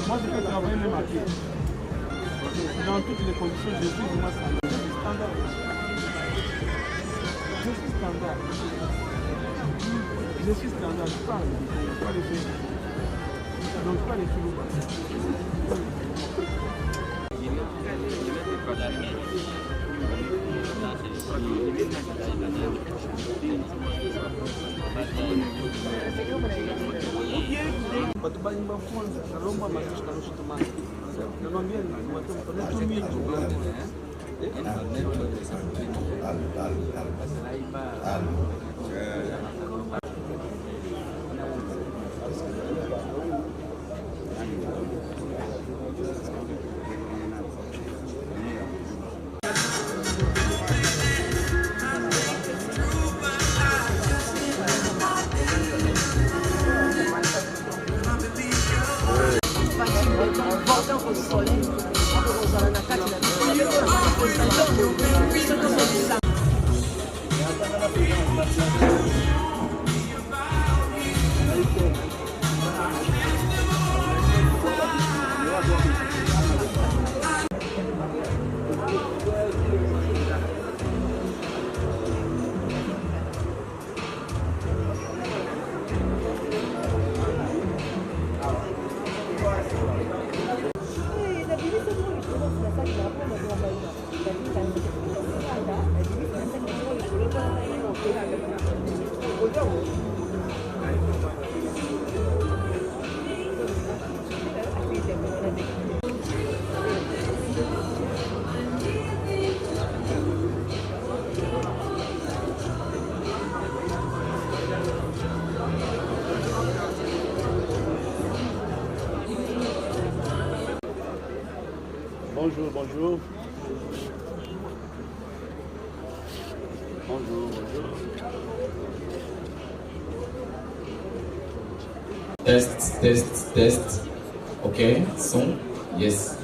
Moi, je peux travailler même à pied. Dans toutes les conditions, je suis vraiment standard. Je suis standard. Je suis standard. Je parle. Pas les filles. Donc, pas les filles. Watu bali mafunzo kalomba makishika tushitumane. Naambia tunatumia Bonjour, bonjour. Bonjour, bonjour. Test, test, test. Ok, son, yes.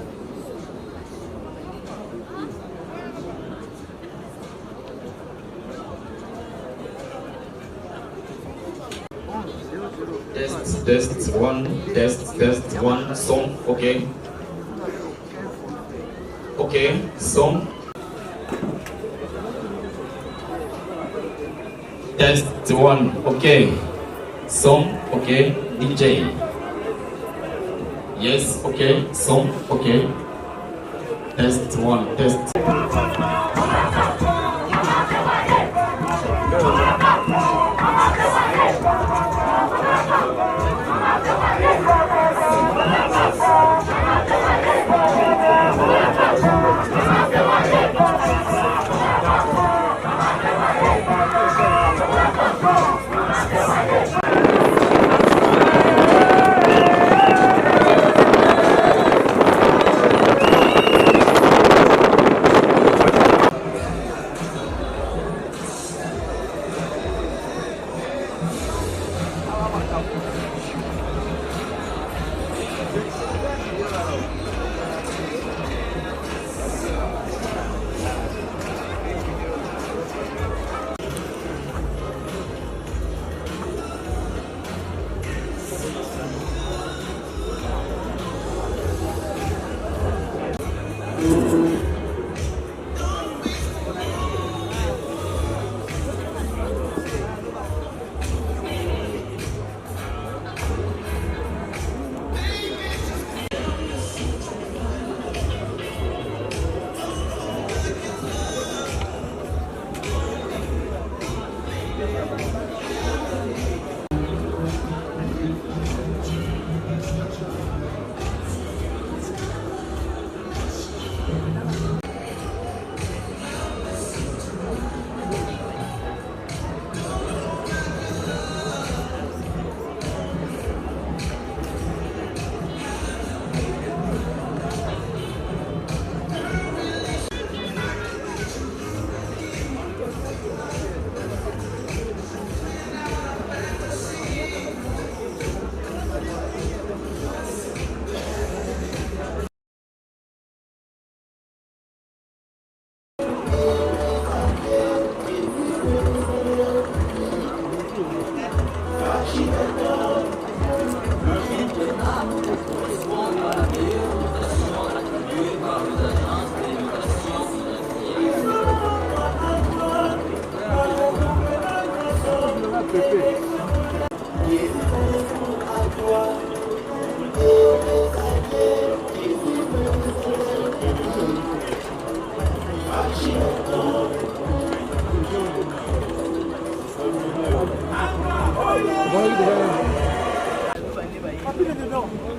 Test, one, son, ok. Ok, son. Test one, ok. Song, okay. DJ. Yes, okay. Song, okay. Test one, test.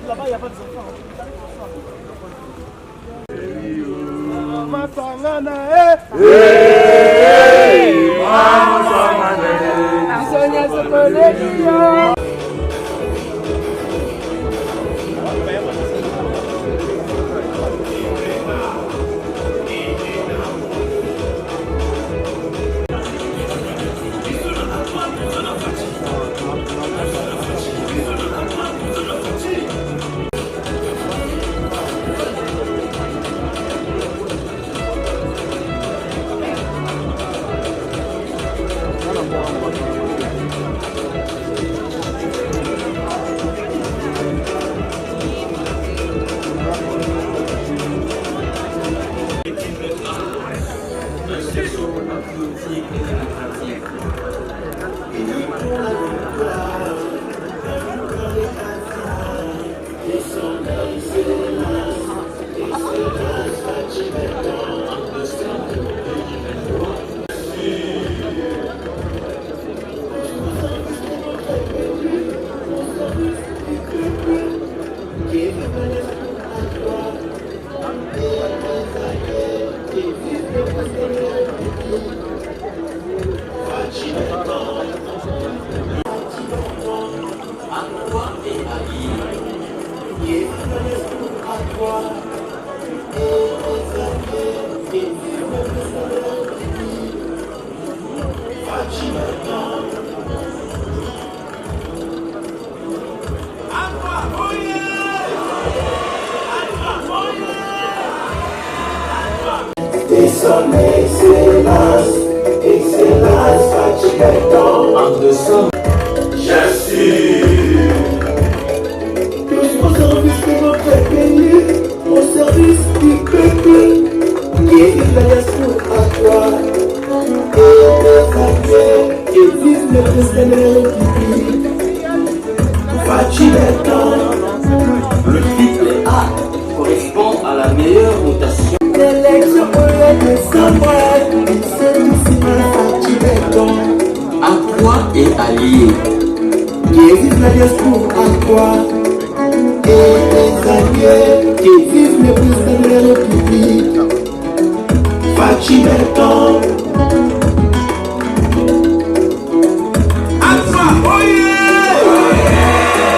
Là-bas, il n'y a pas de enfants. Masangana, À quoi est allié? Qui existe la diaspora à quoi? Et les alliés qui vivent le président de la République. Fachimeton. À toi, oyez!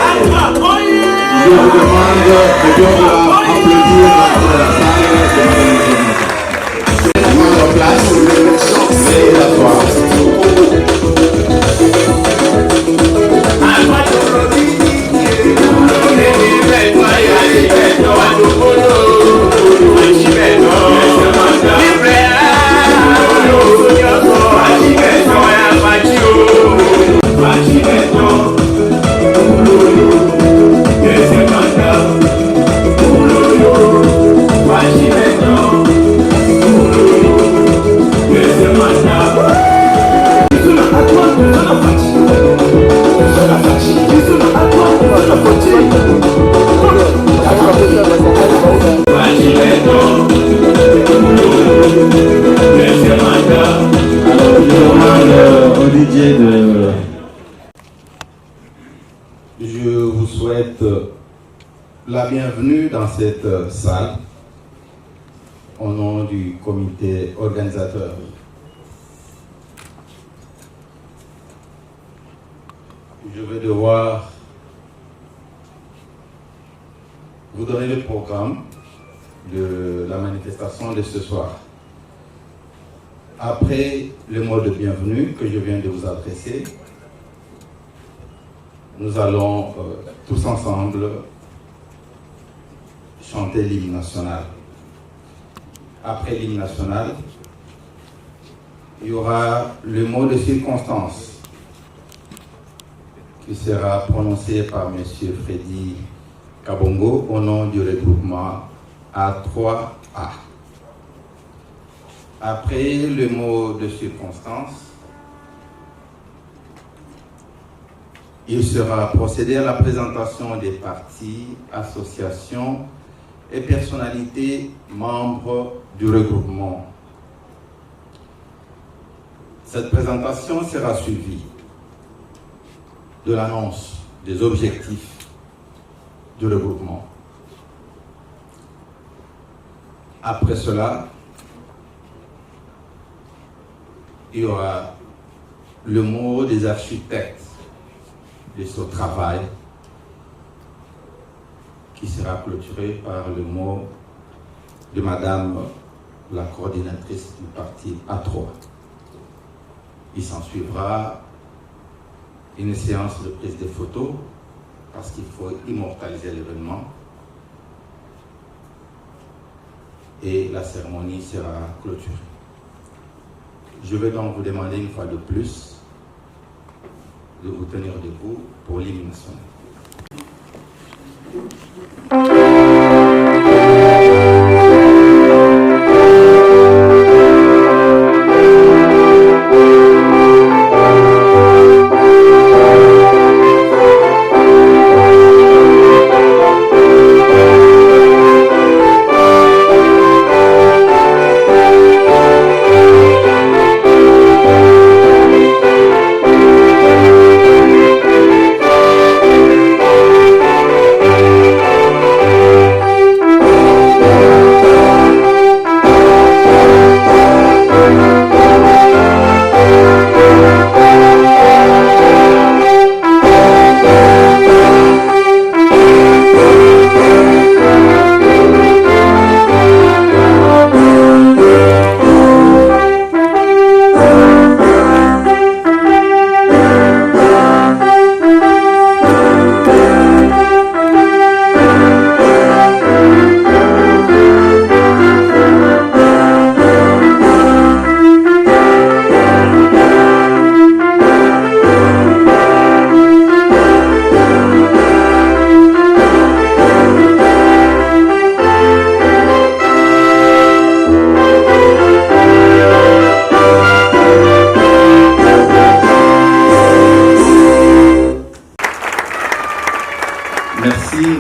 À toi, oyez! Je vous demande de bien applaudir dans la salle. Prendre place. Veuillez asseoir. Je vous souhaite la bienvenue dans cette salle au nom du comité organisateur. Je vais devoir vous donner le programme de la manifestation de ce soir. Après le mot de bienvenue que je viens de vous adresser, nous allons tous ensemble chanter l'hymne national. Après l'hymne national, il y aura le mot de circonstance qui sera prononcé par M. Freddy Kabongo au nom du regroupement A3A. Après le mot de circonstance, il sera procédé à la présentation des partis, associations et personnalités membres du regroupement. Cette présentation sera suivie de l'annonce des objectifs du regroupement. Après cela, il y aura le mot des architectes de ce travail qui sera clôturé par le mot de Madame la coordinatrice du parti A3. Il s'en suivra une séance de prise de photos parce qu'il faut immortaliser l'événement et la cérémonie sera clôturée. Je vais donc vous demander une fois de plus de vous tenir debout pour l'hymne national.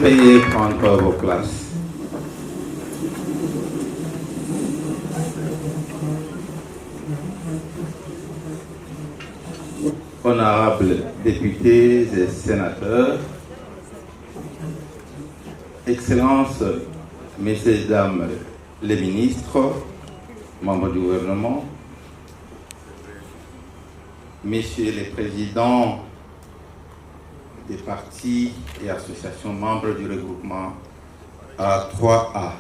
Veuillez prendre vos places. honorables députés et sénateurs, Excellences, Messieurs et Dames les ministres, membres du gouvernement, Messieurs les présidents des partis et associations membres du regroupement A3A.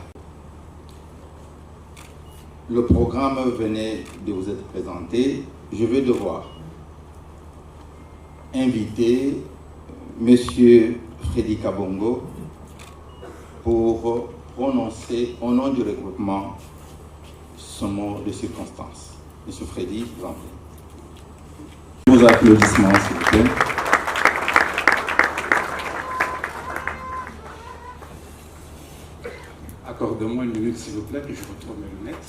Le programme venait de vous être présenté. Je vais devoir inviter M. Freddy Kabongo pour prononcer au nom du regroupement ce mot de circonstance. M. Freddy, vous en prie. Vos applaudissements, s'il vous plaît. Accordez-moi une minute, s'il vous plaît, que je retrouve mes lunettes.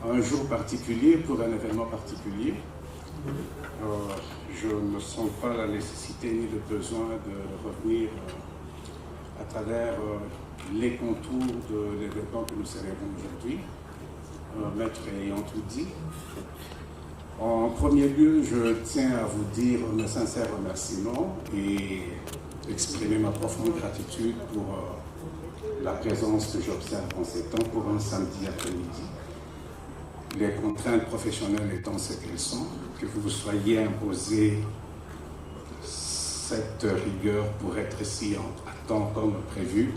Un jour particulier, pour un événement particulier, je ne sens pas la nécessité ni le besoin de revenir à travers les contours de l'événement que nous célébrons aujourd'hui, maître ayant tout dit. En premier lieu, je tiens à vous dire mes sincères remerciements et exprimer ma profonde gratitude pour la présence que j'observe en ces temps pour un samedi après-midi. Les contraintes professionnelles étant ce qu'elles sont, que vous soyez imposé cette rigueur pour être ici à temps comme prévu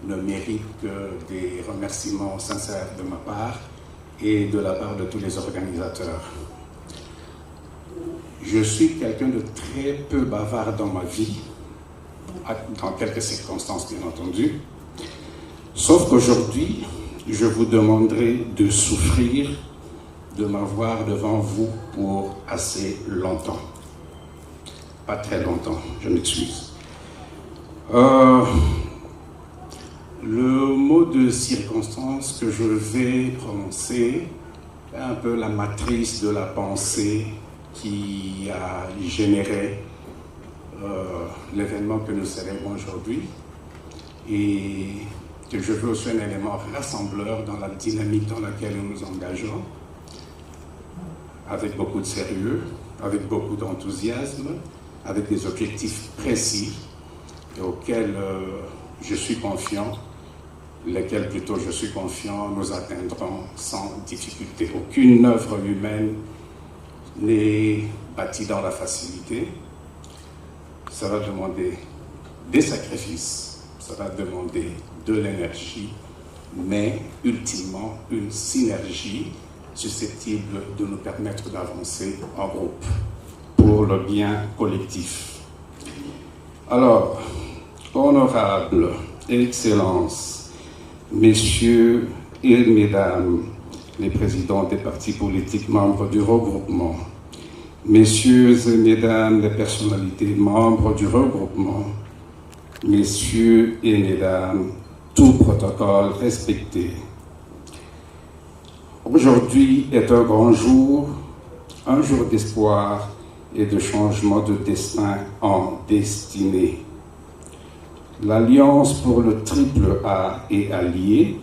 ne mérite que des remerciements sincères de ma part et de la part de tous les organisateurs. Je suis quelqu'un de très peu bavard dans ma vie, dans quelques circonstances bien entendu, sauf qu'aujourd'hui, je vous demanderai de souffrir de m'avoir devant vous pour assez longtemps. Pas très longtemps, je m'excuse. Le mot de circonstance que je vais prononcer est un peu la matrice de la pensée qui a généré l'événement que nous célébrons aujourd'hui et que je veux aussi un élément rassembleur dans la dynamique dans laquelle nous nous engageons, avec beaucoup de sérieux, avec beaucoup d'enthousiasme, avec des objectifs précis et auxquels je suis confiant, lesquels plutôt je suis confiant nous atteindrons sans difficulté. Aucune œuvre humaine n'est bâtie dans la facilité. Ça va demander des sacrifices, ça va demander de l'énergie, mais ultimement une synergie susceptible de nous permettre d'avancer en groupe pour le bien collectif. Alors, honorables, excellences, messieurs et mesdames, les présidents des partis politiques membres du regroupement, messieurs et mesdames les personnalités membres du regroupement, messieurs et mesdames, tout protocole respecté. Aujourd'hui est un grand jour, un jour d'espoir et de changement de destin en destinée. L'Alliance pour le triple A est alliée.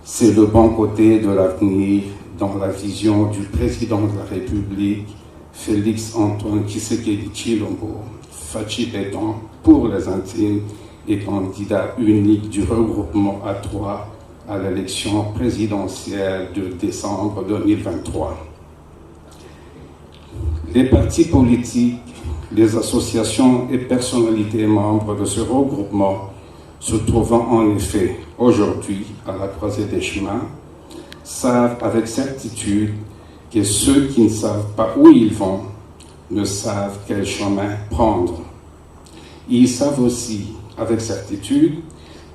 C'est le bon côté de l'avenir dans la vision du président de la République, Félix-Antoine Tshisekedi Tshilombo, Fachi Béton pour les intimes et candidat unique du regroupement A3 à l'élection présidentielle de décembre 2023. Les partis politiques, les associations et personnalités membres de ce regroupement se trouvant en effet aujourd'hui à la croisée des chemins savent avec certitude que ceux qui ne savent pas où ils vont ne savent quel chemin prendre. Ils savent aussi avec certitude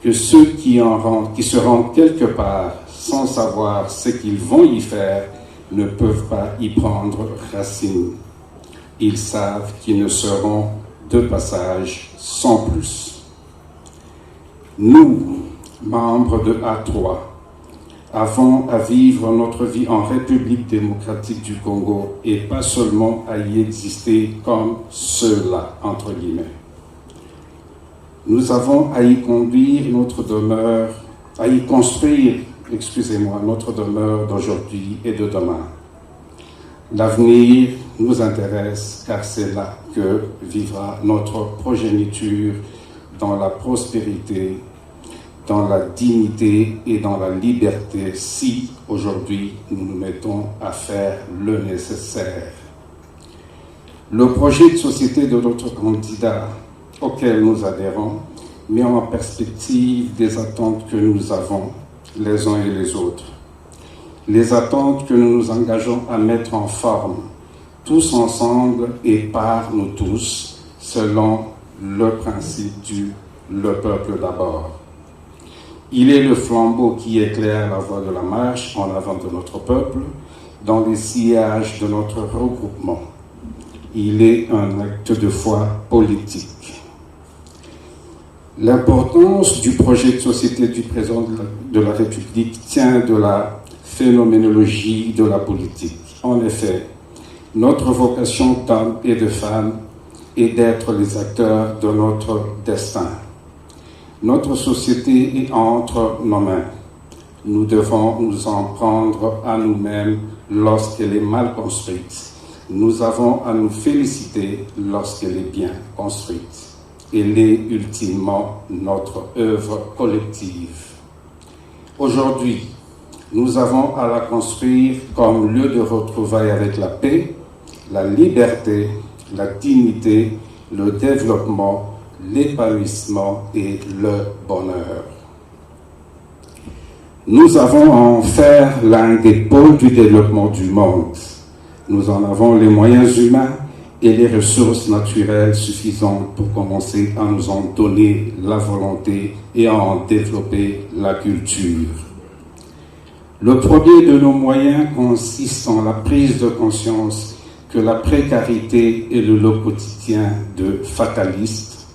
que ceux qui se rendent quelque part sans savoir ce qu'ils vont y faire ne peuvent pas y prendre racine. Ils savent qu'ils ne seront de passage sans plus. Nous, membres de A3, avons à vivre notre vie en République démocratique du Congo et pas seulement à y exister comme ceux-là, entre guillemets. Nous avons à y conduire notre demeure, à y construire, notre demeure d'aujourd'hui et de demain. L'avenir nous intéresse car c'est là que vivra notre progéniture dans la prospérité, dans la dignité et dans la liberté si aujourd'hui nous nous mettons à faire le nécessaire. Le projet de société de notre candidat auquel nous adhérons met en perspective des attentes que nous avons les uns et les autres. Les attentes que nous nous engageons à mettre en forme, tous ensemble et par nous tous, selon le principe du « le peuple d'abord ». Il est le flambeau qui éclaire la voie de la marche en avant de notre peuple, dans les sillages de notre regroupement. Il est un acte de foi politique. L'importance du projet de société du président de la République tient de la phénoménologie de la politique. En effet, notre vocation d'hommes et de femmes est d'être les acteurs de notre destin. Notre société est entre nos mains. Nous devons nous en prendre à nous-mêmes lorsqu'elle est mal construite. Nous avons à nous féliciter lorsqu'elle est bien construite. Elle est ultimement notre œuvre collective. Aujourd'hui, nous avons à la construire comme lieu de retrouvailles avec la paix, la liberté, la dignité, le développement, l'épanouissement et le bonheur. Nous avons à en faire l'un des pôles du développement du monde. Nous en avons les moyens humains et les ressources naturelles suffisantes pour commencer à nous en donner la volonté et à en développer la culture. Le premier de nos moyens consiste en la prise de conscience que la précarité est le lot quotidien de fatalistes,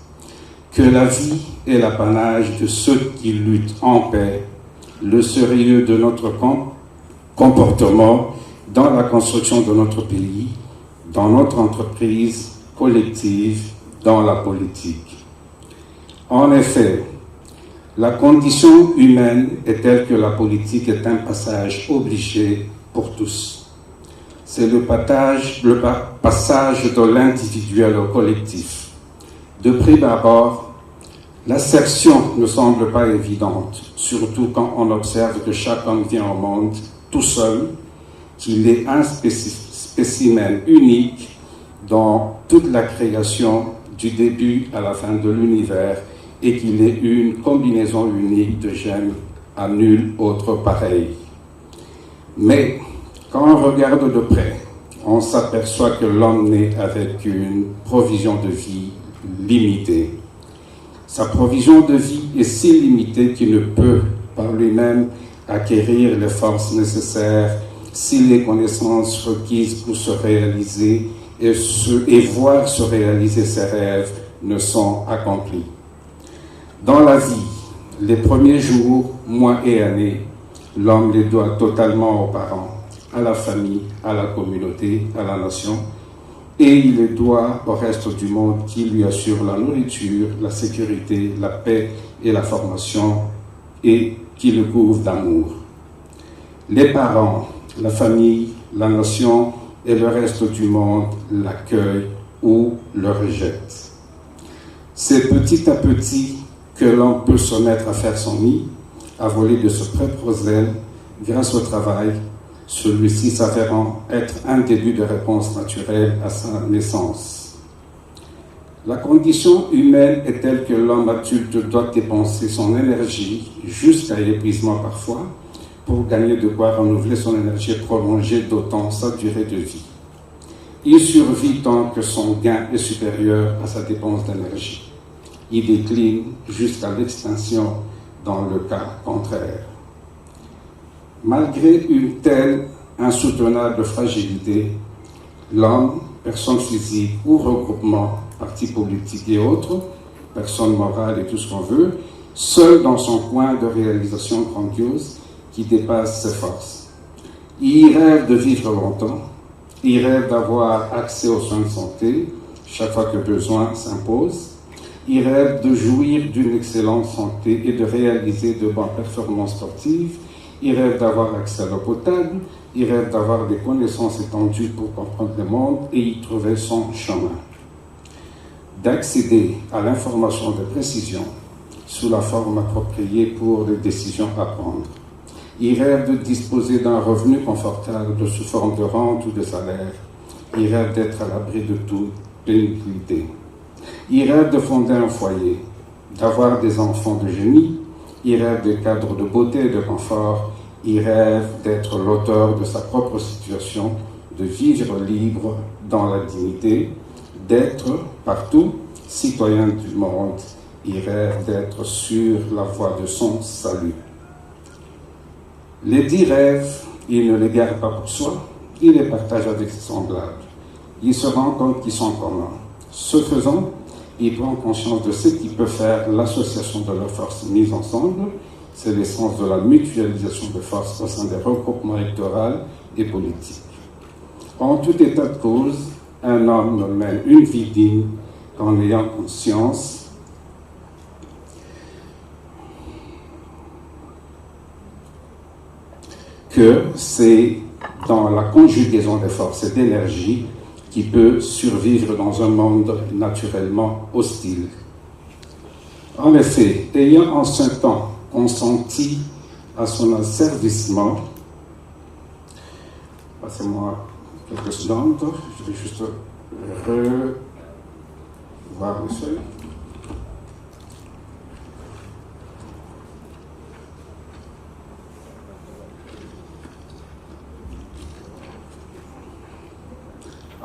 que la vie est l'apanage de ceux qui luttent en paix, le sérieux de notre comportement dans la construction de notre pays, dans notre entreprise collective, dans la politique. En effet, la condition humaine est telle que la politique est un passage obligé pour tous. C'est le passage de l'individuel au collectif. De prime abord, l'assertion ne semble pas évidente, surtout quand on observe que chaque homme vient au monde tout seul, qu'il est un spécimen unique dans toute la création du début à la fin de l'univers et qu'il est une combinaison unique de gènes à nul autre pareil. Mais quand on regarde de près, on s'aperçoit que l'homme naît avec une provision de vie limitée. Sa provision de vie est si limitée qu'il ne peut par lui-même acquérir les forces nécessaires si les connaissances requises pour se réaliser et voir se réaliser ses rêves ne sont accomplis. Dans la vie, les premiers jours, mois et années, l'homme les doit totalement aux parents, à la famille, à la communauté, à la nation, et il les doit au reste du monde qui lui assure la nourriture, la sécurité, la paix et la formation, et qui le couvre d'amour. Les parents, la famille, la nation et le reste du monde l'accueillent ou le rejettent. C'est petit à petit que l'on peut se mettre à faire son nid, à voler de ses propres ailes grâce au travail, celui-ci s'avérant être un début de réponse naturelle à sa naissance. La condition humaine est telle que l'homme adulte doit dépenser son énergie, jusqu'à l'épuisement parfois, pour gagner de quoi renouveler son énergie et prolonger d'autant sa durée de vie. Il survit tant que son gain est supérieur à sa dépense d'énergie. Il décline jusqu'à l'extinction dans le cas contraire. Malgré une telle insoutenable fragilité, l'homme, personne physique ou regroupement, parti politique et autres, personne morale et tout ce qu'on veut, seul dans son coin de réalisation grandiose qui dépasse ses forces. Il rêve de vivre longtemps, il rêve d'avoir accès aux soins de santé chaque fois que besoin s'impose, il rêve de jouir d'une excellente santé et de réaliser de bonnes performances sportives, il rêve d'avoir accès à l'eau potable, Il rêve d'avoir des connaissances étendues pour comprendre le monde et y trouver son chemin. D'accéder à l'information de précision sous la forme appropriée pour les décisions à prendre. Il rêve de disposer d'un revenu confortable sous forme de rente ou de salaire. Il rêve d'être à l'abri de toute pénibilité. Il rêve de fonder un foyer, d'avoir des enfants de génie. Il rêve de cadres de beauté et de confort. Il rêve d'être l'auteur de sa propre situation, de vivre libre dans la dignité, d'être partout citoyen du monde. Il rêve d'être sur la voie de son salut. Les 10 rêves, il ne les garde pas pour soi, il les partage avec ses semblables. Il se rend compte qu'ils sont communs. Ce faisant, il prend conscience de ce qui peut faire l'association de leurs forces mises ensemble. C'est l'essence de la mutualisation de forces au sein des regroupements électoraux et politiques. En tout état de cause, un homme ne mène une vie digne qu'en ayant conscience que c'est dans la conjugaison des forces et d'énergie qui peut survivre dans un monde naturellement hostile. En effet, ayant en ce temps consenti à son asservissement, passez-moi quelques secondes, je vais juste revoir le seuil.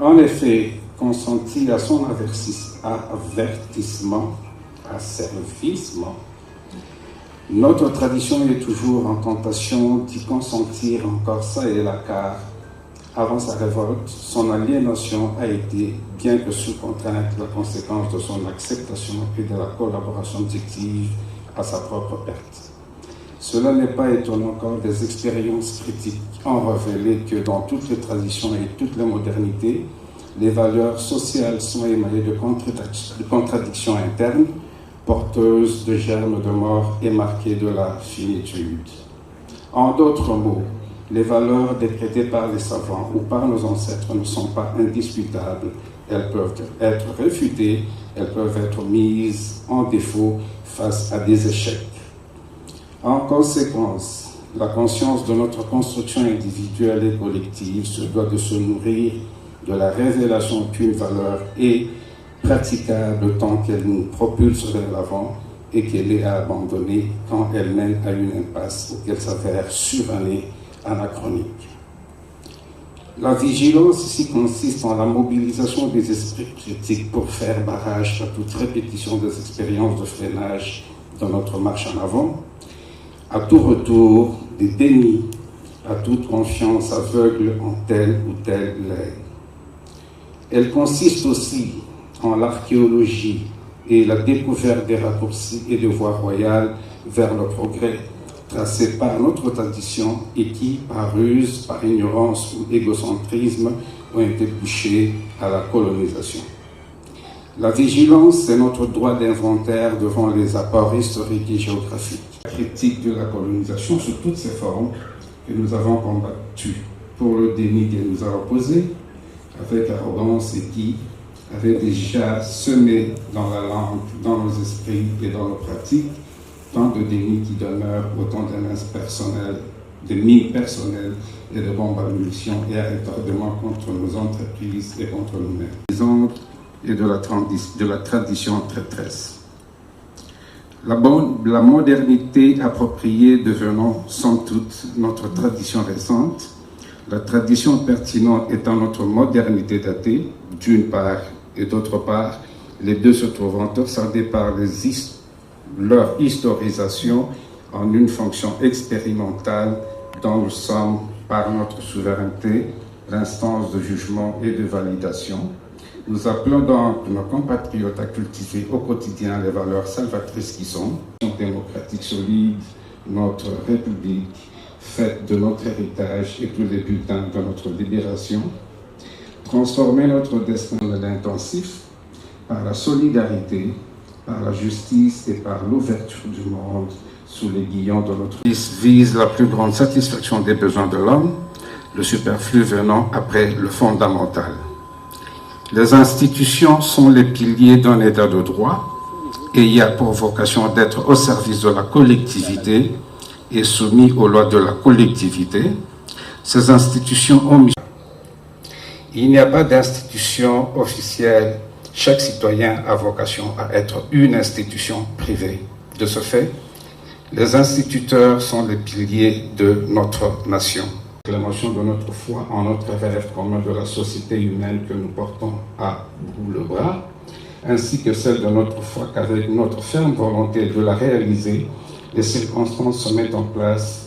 En effet, consenti à son asservissement, notre tradition est toujours en tentation d'y consentir encore ça et là, car avant sa révolte, son aliénation a été, bien que sous contrainte, la conséquence de son acceptation et de la collaboration objective à sa propre perte. Cela n'est pas étonnant car des expériences critiques ont révélé que dans toutes les traditions et toutes les modernités, les valeurs sociales sont émaillées de contradictions internes, porteuses de germes de mort et marquées de la finitude. En d'autres mots, les valeurs décrétées par les savants ou par nos ancêtres ne sont pas indiscutables. Elles peuvent être réfutées, elles peuvent être mises en défaut face à des échecs. En conséquence, la conscience de notre construction individuelle et collective se doit de se nourrir de la révélation qu'une valeur est praticable tant qu'elle nous propulse vers l'avant et qu'elle est à abandonner quand elle mène à une impasse ou qu'elle s'avère surannée, anachronique. La vigilance ici consiste en la mobilisation des esprits critiques pour faire barrage à toute répétition des expériences de freinage de notre marche en avant, à tout retour des dénis, à toute confiance aveugle en tel ou tel legs. Elle consiste aussi en l'archéologie et la découverte des raccourcis et des voies royales vers le progrès tracés par notre tradition et qui, par ruse, par ignorance ou égocentrisme, ont été bouchés à la colonisation. La vigilance, c'est notre droit d'inventaire devant les apports historiques et géographiques. La critique de la colonisation sous toutes ses formes que nous avons combattu pour le déni qu'elle nous a opposé avec arrogance et qui avait déjà semé dans la langue, dans nos esprits et dans nos pratiques tant de déni qui demeurent autant de mines personnelles et de bombes à munitions et à retardement contre nos entreprises et contre nous-mêmes. Les ordres et de la tradition traîtresse. La modernité appropriée devenant sans doute notre tradition récente, la tradition pertinente étant notre modernité datée, d'une part, et d'autre part, les deux se trouvant torsadés par leur historisation en une fonction expérimentale dont nous sommes, par notre souveraineté, l'instance de jugement et de validation. Nous appelons donc nos compatriotes à cultiver au quotidien les valeurs salvatrices qui sont démocratique solide, notre République, faite de notre héritage et tous les bulletins de notre libération, transformer notre destin de l'intensif par la solidarité, par la justice et par l'ouverture du monde sous les guillons de notre fils vise la plus grande satisfaction des besoins de l'homme, le superflu venant après le fondamental. Les institutions sont les piliers d'un état de droit et il y a pour vocation d'être au service de la collectivité et soumis aux lois de la collectivité. Ces institutions ont mis. Il n'y a pas d'institution officielle. Chaque citoyen a vocation à être une institution privée. De ce fait, les instituteurs sont les piliers de notre nation. L'acclamation de notre foi en notre rêve commun de la société humaine que nous portons à bout le bras, ainsi que celle de notre foi qu'avec notre ferme volonté de la réaliser, les circonstances se mettent en place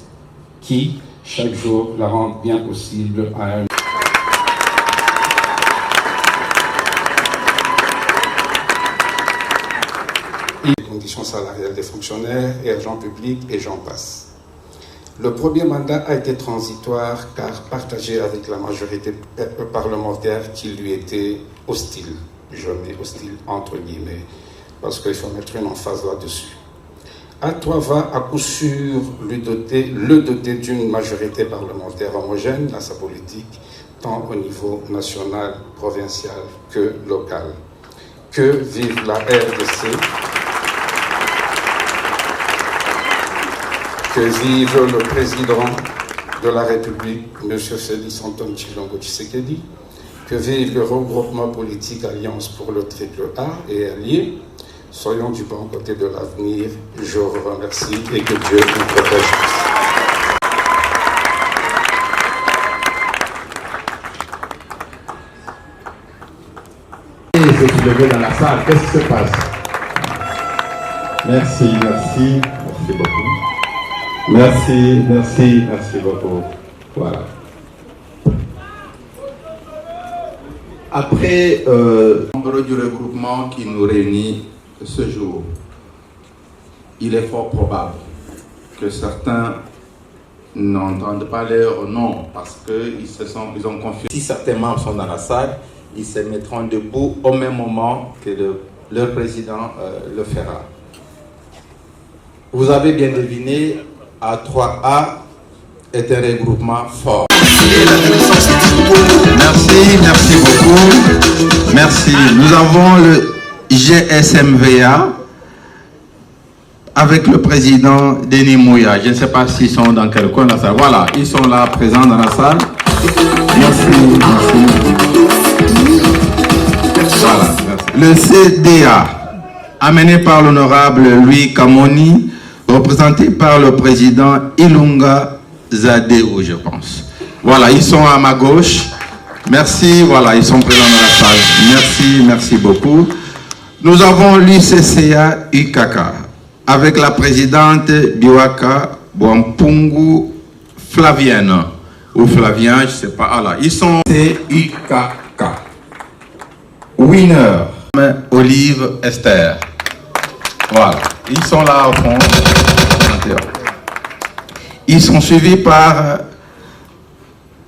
qui, chaque jour, la rendent bien possible à un. Les conditions salariales des fonctionnaires et agents publics et j'en passe. Le premier mandat a été transitoire car partagé avec la majorité parlementaire qui lui était hostile. Je mets hostile entre guillemets parce qu'il faut mettre une emphase là-dessus. A3 va à coup sûr le doter d'une majorité parlementaire homogène dans sa politique, tant au niveau national, provincial que local. Que vive la RDC! Que vive le président de la République, M. Félix Antoine Tshilombo Tshisekedi. Que vive le regroupement politique Alliance pour le triple A et alliés. Soyons du bon côté de l'avenir. Je vous remercie et que Dieu nous protège tous. Et ceux qui levaient dans la salle, qu'est-ce qui se passe? Merci beaucoup. Merci beaucoup. Voilà. Après, Membre du regroupement qui nous réunit ce jour, il est fort probable que certains n'entendent pas leur nom parce qu'ils ont confiance. Si certains membres sont dans la salle, ils se mettront debout au même moment que leur président le fera. Vous avez bien deviné, A3A est un regroupement fort. Merci beaucoup. Merci. Nous avons le GSMVA avec le président Denis Mouya. Je ne sais pas s'ils sont dans quel coin de la salle. Voilà, ils sont là présents dans la salle. Merci. Voilà, merci. Le CDA, amené par l'honorable Louis Kamoni, représenté par le président Ilunga Zadeo, je pense. Voilà, ils sont à ma gauche. Merci, voilà, ils sont présents dans la salle. Merci beaucoup. Nous avons l'UCCA UKK avec la présidente Biwaka Bwampungu Flavienne ou Flavien, je ne sais pas. Voilà, ils sont UKK. Winner, Olive Esther. Voilà, ils sont là au fond. Ils sont suivis par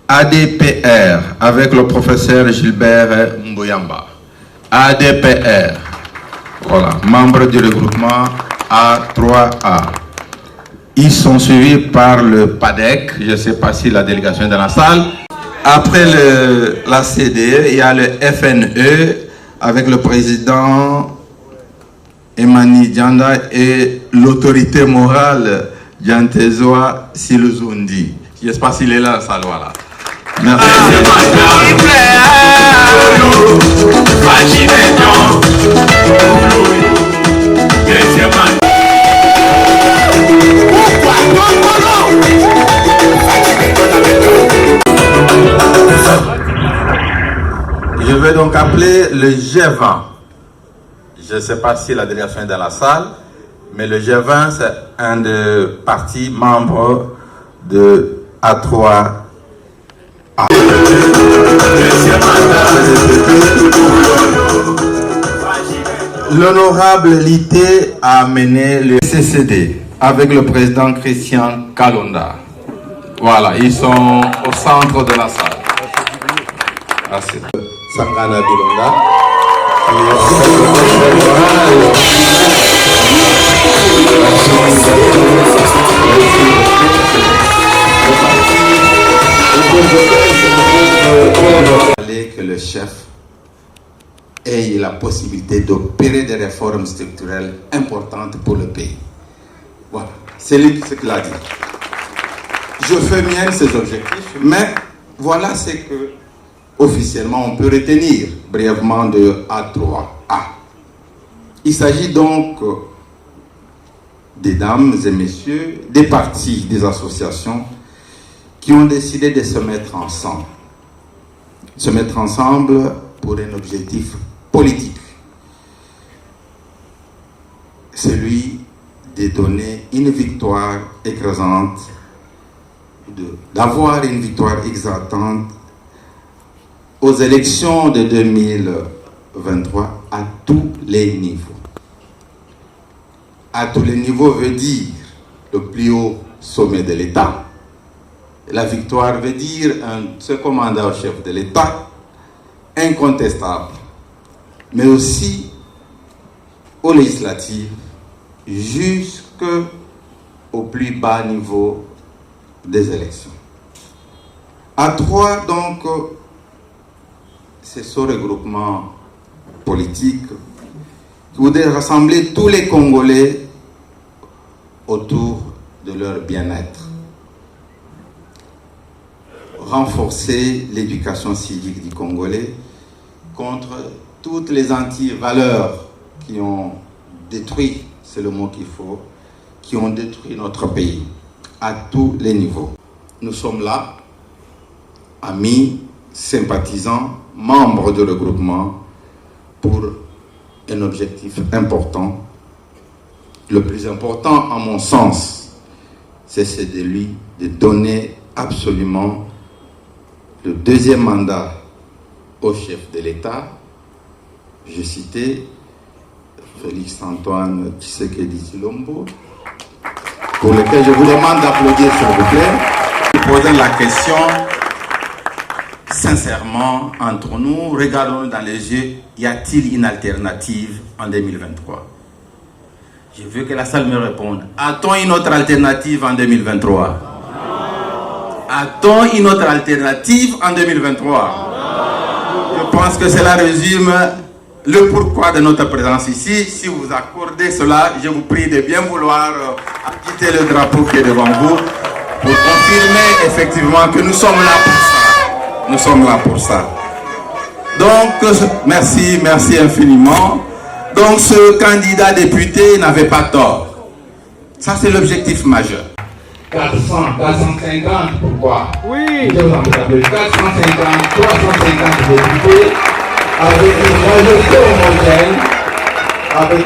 ADPR avec le professeur Gilbert Mboyamba. ADPR, voilà, membre du regroupement A3A. Ils sont suivis par le PADEC, je ne sais pas si la délégation est dans la salle. Après la CDE, il y a le FNE avec le président Emani Dianda et l'autorité morale Diantezoa Siluzundi. Je ne sais pas s'il est là dans la salle, voilà. Merci. Je vais donc appeler le G20. Je ne sais pas si la délégation est dans la salle, mais le G20, c'est un des partis membres de A3A. L'honorable Lité a amené le CCD avec le président Christian Kalonda. Voilà, ils sont au centre de la salle. Merci. Sangana Bilonda. Merci. possibilité d'opérer des réformes structurelles importantes pour le pays. Voilà, c'est lui ce qu'il a dit. Je fais mienne ces objectifs, mais voilà ce que officiellement on peut retenir brièvement de A3A. Il s'agit donc des dames et messieurs, des partis, des associations qui ont décidé de se mettre ensemble. Se mettre ensemble pour un objectif politique. Celui de donner une victoire écrasante, d'avoir une victoire exaltante aux élections de 2023 à tous les niveaux. À tous les niveaux veut dire le plus haut sommet de l'État. La victoire veut dire un second mandat au chef de l'État, incontestable, mais aussi aux législatives, jusqu'au plus bas niveau des élections. A3, donc, c'est ce regroupement politique qui voudrait rassembler tous les Congolais autour de leur bien-être. Renforcer l'éducation civique du Congolais contre toutes les anti-valeurs qui ont détruit, c'est le mot qu'il faut, qui ont détruit notre pays à tous les niveaux. Nous sommes là, amis, sympathisants, membres de regroupement, pour un objectif important. Le plus important, à mon sens, c'est celui de donner absolument le deuxième mandat au chef de l'État. Je citais Félix Antoine Tshisekedi Tshilombo, pour lequel je vous demande d'applaudir, s'il vous plaît. Poser la question sincèrement entre nous, regardons dans les yeux, y a-t-il une alternative en 2023? Je veux que la salle me réponde. A-t-on une autre alternative en 2023? A-t-on une autre alternative en 2023? Je pense que cela résume le pourquoi de notre présence ici. Si vous accordez cela, je vous prie de bien vouloir quitter le drapeau qui est devant vous pour confirmer effectivement que nous sommes là pour ça. Nous sommes là pour ça. Donc, merci infiniment. Donc, ce candidat député n'avait pas tort. Ça, c'est l'objectif majeur. 400, 450, pourquoi? Oui. 450, 350 députés avec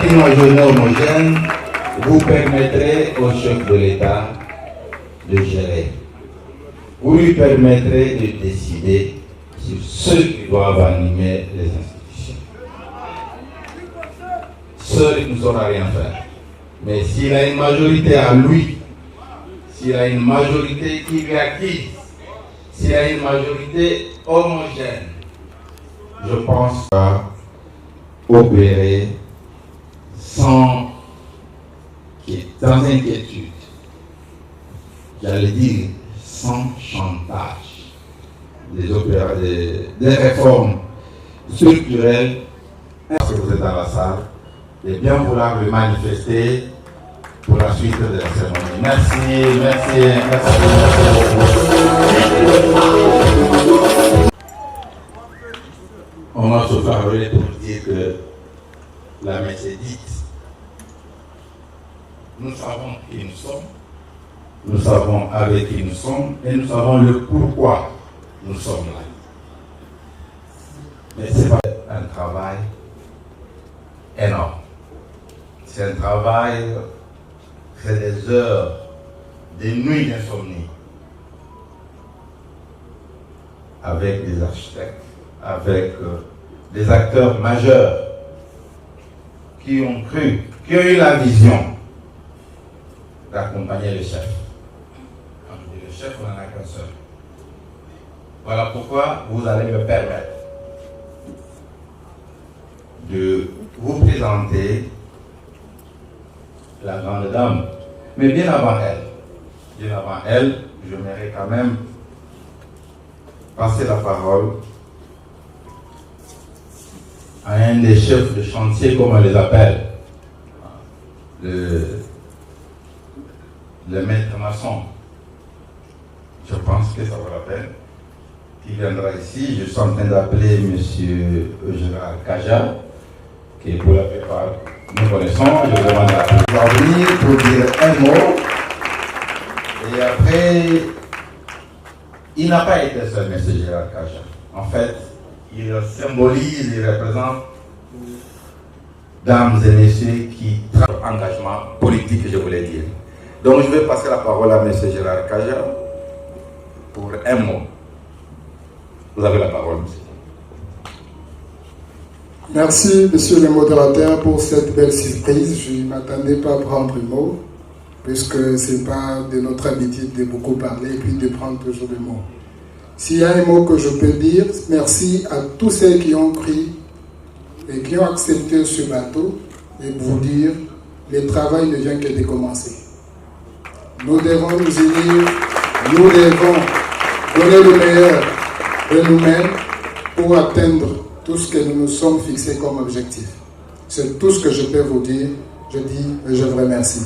une majorité homogène, vous permettrez au chef de l'État de gérer. Vous lui permettrez de décider sur ceux qui doivent animer les institutions. Seul, il ne saura rien faire. Mais s'il a une majorité à lui, s'il a une majorité qui lui acquise, s'il a une majorité homogène, je pense à opérer sans inquiétude, j'allais dire sans chantage, des réformes structurelles. Si vous êtes dans la salle, de bien vouloir le manifester pour la suite de la cérémonie. Merci. On va se parler pour dire que la messe est dite. Nous savons qui nous sommes, nous savons avec qui nous sommes et nous savons le pourquoi nous sommes là. Mais c'est pas un travail énorme. C'est un travail, c'est des heures, des nuits d'insomnie avec des architectes, avec des acteurs majeurs qui ont cru, qui ont eu la vision d'accompagner le chef. Le chef, on n'en a qu'un seul. Voilà pourquoi vous allez me permettre de vous présenter la grande dame. Mais bien avant elle, j'aimerais quand même passer la parole à un des chefs de chantier, comme on les appelle, le maître maçon. Je pense que ça vaut la peine. Qui viendra ici. Je suis en train d'appeler M. Gérard Kaja, qui pour la plupart nous connaissons. Je demande à il va venir pour dire un mot. Et après, il n'a pas été seul, M. Gérard Kaja. En fait, il symbolise, il représente dames et messieurs qui travaillent engagement politique, je voulais dire. Donc je vais passer la parole à M. Gérard Kaja pour un mot. Vous avez la parole, monsieur. Merci, monsieur le modérateur, pour cette belle surprise. Je ne m'attendais pas à prendre le mot, puisque ce n'est pas de notre habitude de beaucoup parler et puis de prendre toujours le mot. S'il y a un mot que je peux dire, merci à tous ceux qui ont pris et qui ont accepté ce bateau, et pour dire, le travail ne vient que de commencer. Nous devons nous unir, nous devons donner le meilleur de nous-mêmes pour atteindre tout ce que nous nous sommes fixés comme objectif. C'est tout ce que je peux vous dire. Je dis et je vous remercie.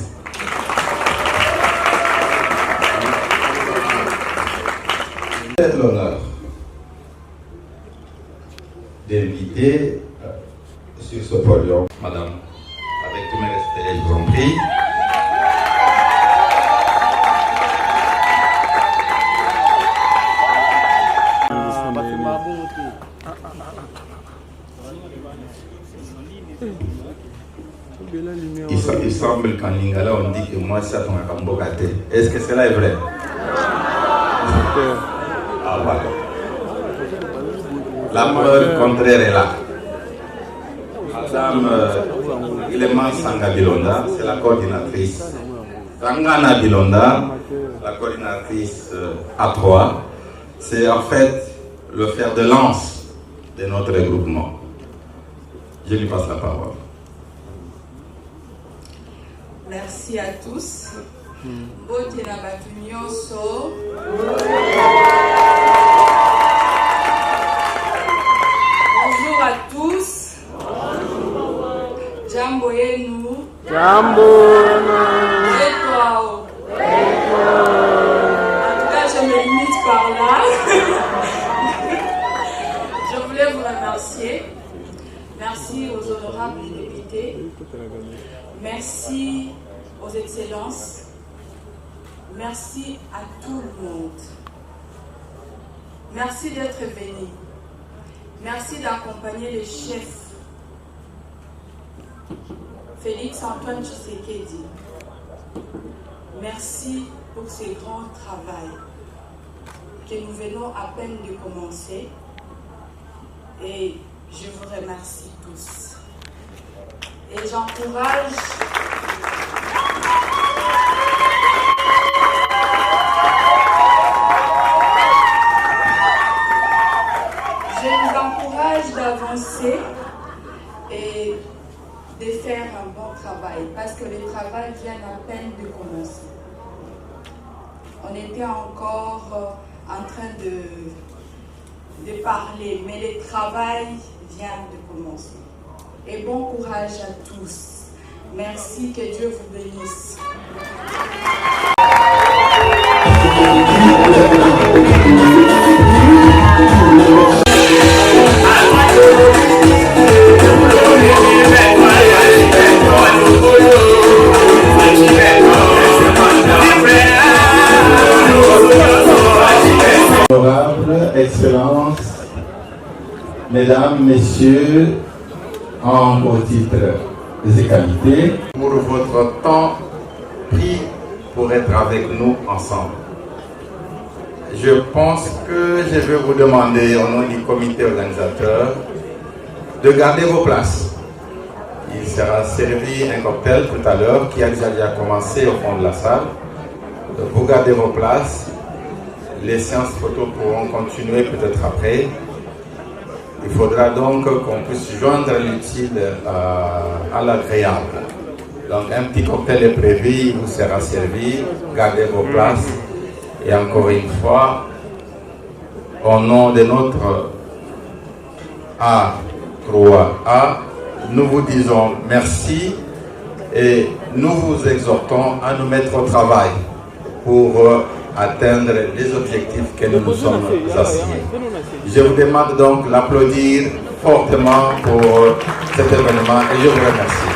C'est l'honneur d'inviter sur ce podium, madame, avec tous mes respects, je vous en prie. Il semble qu'en Lingala on dit que moi ça ton akambokate. Est-ce que cela est vrai? Ah voilà. La preuve contraire est là. Madame Clémence Sanga Bilonda, c'est la coordinatrice. Sangana Bilonda, la coordinatrice A3, c'est en fait le fer de lance de notre regroupement. Je lui passe la parole. Merci à tous. Bonjour à tous. Jambo yenu. Jambo. En tout cas, je me limite par là. Je voulais vous remercier. Merci aux honorables députés. Merci aux excellences. Merci à tout le monde. Merci d'être venus. Merci d'accompagner le chef Félix-Antoine Tshisekedi. Merci pour ce grand travail que nous venons à peine de commencer. Et je vous remercie tous. Et j'encourage d'avancer et de faire un bon travail parce que le travail vient à peine de commencer. On était encore en train de parler, mais le travail vient de commencer. Et bon courage à tous. Merci, que Dieu vous bénisse. Excellences, Mesdames, Messieurs, en vos titres et qualités, pour votre temps pris pour être avec nous ensemble. Je pense que je vais vous demander au nom du comité organisateur de garder vos places. Il sera servi un cocktail tout à l'heure qui a déjà commencé au fond de la salle. Vous gardez vos places. Les séances photos pourront continuer peut-être après. Il faudra donc qu'on puisse joindre l'utile à l'agréable. Donc un petit cocktail est prévu, il vous sera servi. Gardez vos places. Et encore une fois, au nom de notre 3A, nous vous disons merci et nous vous exhortons à nous mettre au travail pour atteindre les objectifs que nous nous sommes assignés. Je vous demande donc d'applaudir fortement pour cet événement et je vous remercie.